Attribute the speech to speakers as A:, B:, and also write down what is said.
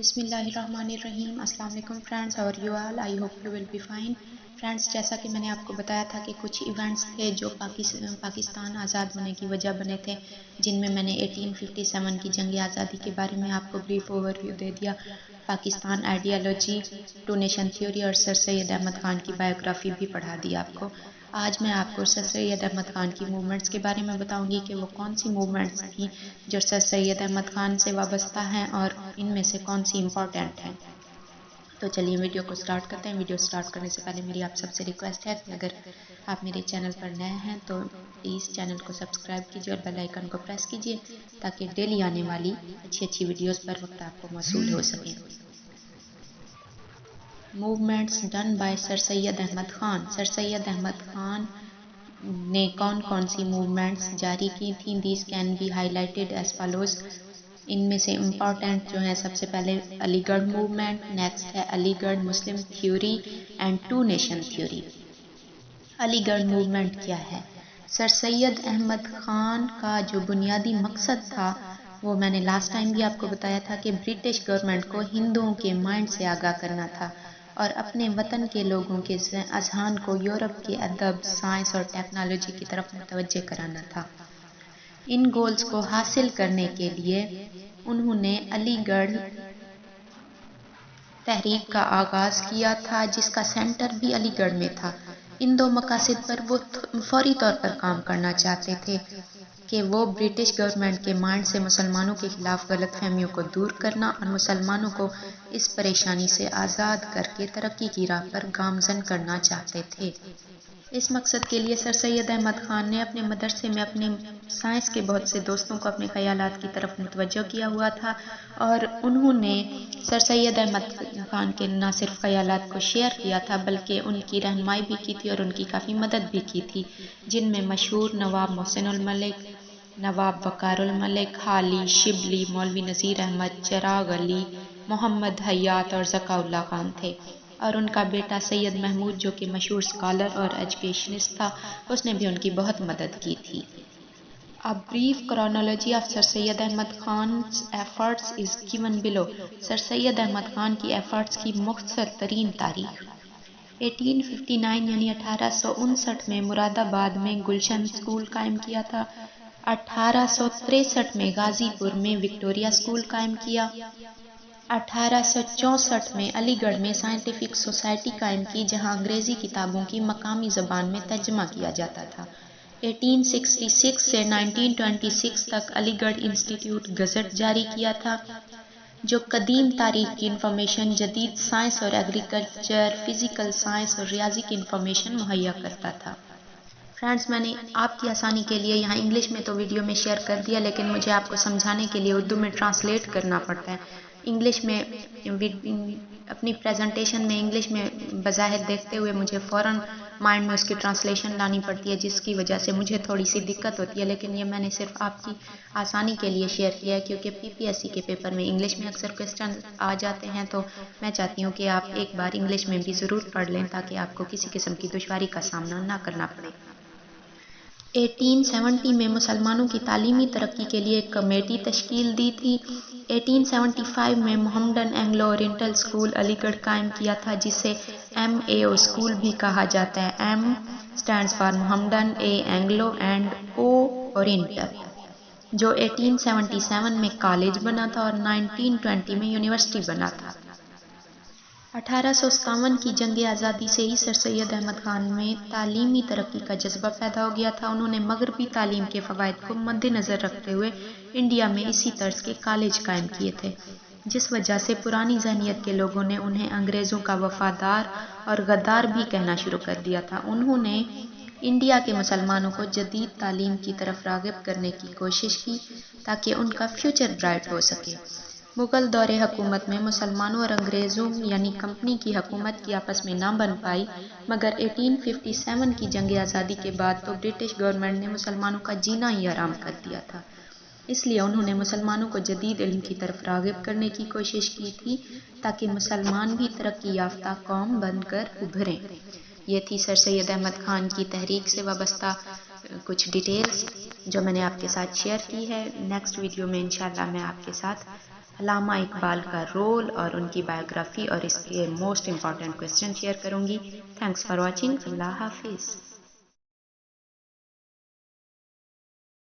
A: बिस्मिल्लाहिर्रहमानिर्रहीम। अस्सलाम वालेकुम friends, how are you all? I hope you will be fine. Friends, जैसा कि मैंने आपको बताया था कि कुछ इवेंट्स थे जो पाकिस्तान आज़ाद होने की वजह बने थे, जिनमें मैंने 1857 की जंग आज़ादी के बारे में आपको ब्रीफ ओवरव्यू दे दिया, Pakistan ideology, two nation theory और सर सैयद अहमद ख़ान की बायोग्राफी भी पढ़ा दी आपको। आज मैं आपको सर सैयद अहमद ख़ान की मूवमेंट्स के बारे में बताऊंगी कि वो कौन सी मूवमेंट्स थी जो सर सैयद अहमद ख़ान से वाबस्ता हैं और इनमें से कौन सी इम्पॉर्टेंट हैं। तो चलिए वीडियो को स्टार्ट करते हैं। वीडियो स्टार्ट करने से पहले मेरी आप सबसे रिक्वेस्ट है कि अगर आप मेरे चैनल पर नए हैं तो प्लीज़ चैनल को सब्सक्राइब कीजिए और बेल आइकन को प्रेस कीजिए ताकि डेली आने वाली अच्छी अच्छी वीडियोस पर वक्त आपको मौसूल हो सकें। Movements done by sir Syed Ahmad Khan. Sir Syed Ahmad Khan ने कौन कौन सी मूवमेंट्स जारी की थी? This can be highlighted as follows. इनमें से इम्पॉर्टेंट जो है, सबसे पहले अलीगढ़ मूवमेंट, नेक्स्ट है Aligarh Muslim theory and two nation theory. Aligarh movement क्या है? सर सैयद अहमद ख़ान का जो बुनियादी मकसद था वो मैंने लास्ट टाइम भी आपको बताया था कि ब्रिटिश गवर्नमेंट को हिंदुओं के माइंड से आगाह करना था और अपने वतन के लोगों के अजहान को यूरोप के अदब, साइंस और टेक्नोलॉजी की तरफ मुतवज्जे कराना था। इन गोल्स को हासिल करने के लिए उन्होंने अलीगढ़ तहरीक का आगाज़ किया था, जिसका सेंटर भी अलीगढ़ में था। इन दो मकासद पर वो फौरी तौर पर काम करना चाहते थे कि वो ब्रिटिश गवर्नमेंट के माइंड से मुसलमानों के खिलाफ गलत फहमियों को दूर करना और मुसलमानों को इस परेशानी से आज़ाद करके तरक्की की राह पर गामजन करना चाहते थे। इस मकसद के लिए सर सैयद अहमद ख़ान ने अपने मदरसे में अपने साइंस के बहुत से दोस्तों को अपने ख़यालात की तरफ मुतवज्जो किया हुआ था और उन्होंने सर सैयद अहमद ख़ान के न सिर्फ ख़यालात को शेयर किया था बल्कि उनकी रहनुमाई भी की थी और उनकी काफ़ी मदद भी की थी, जिनमें मशहूर नवाब मोहसिन उल मलिक, नवाब वक़ारुल मलिक, हाली शिबली, मौलवी नज़ीर अहमद, चिराग अली, मोहम्मद हयात और ज़काउल्लाह ख़ान थे। और उनका बेटा सैयद महमूद, जो कि मशहूर स्कॉलर और एजुकेशनिस्ट था, उसने भी उनकी बहुत मदद की थी। A brief chronology of Sir Syed Ahmad Khan's efforts is given below. Sir Syed Ahmad Khan की एफर्ट्स की मुख्तसर तरीन तारीख। 1859 यानी 1859 में मुरादाबाद में गुलशन स्कूल कायम किया था। 1863 में गाजीपुर में विक्टोरिया स्कूल कायम किया। 1864 में अलीगढ़ में साइंटिफिक सोसाइटी कायम की, जहां अंग्रेज़ी किताबों की मकामी ज़बान में तर्जमा किया जाता था। 1866 से 1926 तक अलीगढ़ इंस्टीट्यूट गज़ट जारी किया था, जो कदीम तारीख की इंफॉर्मेशन, जदीद साइंस और एग्रीकल्चर, फिज़िकल साइंस और रियाजी की इंफॉर्मेशन मुहैया करता था। फ्रेंड्स, मैंने आपकी आसानी के लिए यहाँ इंग्लिश में तो वीडियो में शेयर कर दिया, लेकिन मुझे आपको समझाने के लिए उर्दू में ट्रांसलेट करना पड़ता है। इंग्लिश में अपनी प्रेजेंटेशन में इंग्लिश में बज़ाहिर देखते हुए मुझे फ़ौरन माइंड में उसकी ट्रांसलेशन लानी पड़ती है, जिसकी वजह से मुझे थोड़ी सी दिक्कत होती है। लेकिन ये मैंने सिर्फ आपकी आसानी के लिए शेयर किया है, क्योंकि पीपीएससी के पेपर में इंग्लिश में अक्सर क्वेश्चन आ जाते हैं, तो मैं चाहती हूँ कि आप एक बार इंग्लिश में भी ज़रूर पढ़ लें ताकि आपको किसी किस्म की दुश्वारी का सामना ना करना पड़े। 1870 में मुसलमानों की तालीमी तरक्की के लिए एक कमेटी तश्कील दी थी। 1875 में Mohammedan Anglo oriental school Aligarh कायम किया था, जिसे MAO स्कूल भी कहा जाता है। M stands for Mohammedan, A Anglo and O oriental, जो 1877 में कॉलेज बना था और 1920 में यूनिवर्सिटी बना था। 1857 की जंग आज़ादी से ही सर सैयद अहमद ख़ान में तालीमी तरक्की का जज्बा पैदा हो गया था। उन्होंने मगरबी तालीम के फ़वाइद को मद्देनज़र रखते हुए इंडिया में इसी तर्ज के कॉलेज कायम किए थे, जिस वजह से पुरानी ज़हनियत के लोगों ने उन्हें अंग्रेज़ों का वफ़ादार और गद्दार भी कहना शुरू कर दिया था। उन्होंने इंडिया के मुसलमानों को जदीद तालीम की तरफ राग़िब करने की कोशिश की ताकि उनका फ्यूचर ब्राइट हो सके। मुग़ल दौरे हुकूमत में मुसलमानों और अंग्रेज़ों यानी कंपनी की हुकूमत की आपस में ना बन पाई, मगर 1857 की जंग आज़ादी के बाद तो ब्रिटिश गवर्नमेंट ने मुसलमानों का जीना ही हराम कर दिया था। इसलिए उन्होंने मुसलमानों को जदीद इल्म की तरफ राग़िब करने की कोशिश की थी ताकि मुसलमान भी तरक्की याफ्ता कौम बनकर उभरें। ये थी सर सैयद अहमद ख़ान की तहरीक से वाबस्ता कुछ डिटेल्स जो मैंने आपके साथ शेयर की है। नेक्स्ट वीडियो में इंशाल्लाह मैं आपके साथ علامہ اقبال کا رول اور ان کی بایوگرافی اور اس کے موسٹ امپورٹنٹ کوسچن شیئر کروں گی. Thanks for watching. اللہ حافظ.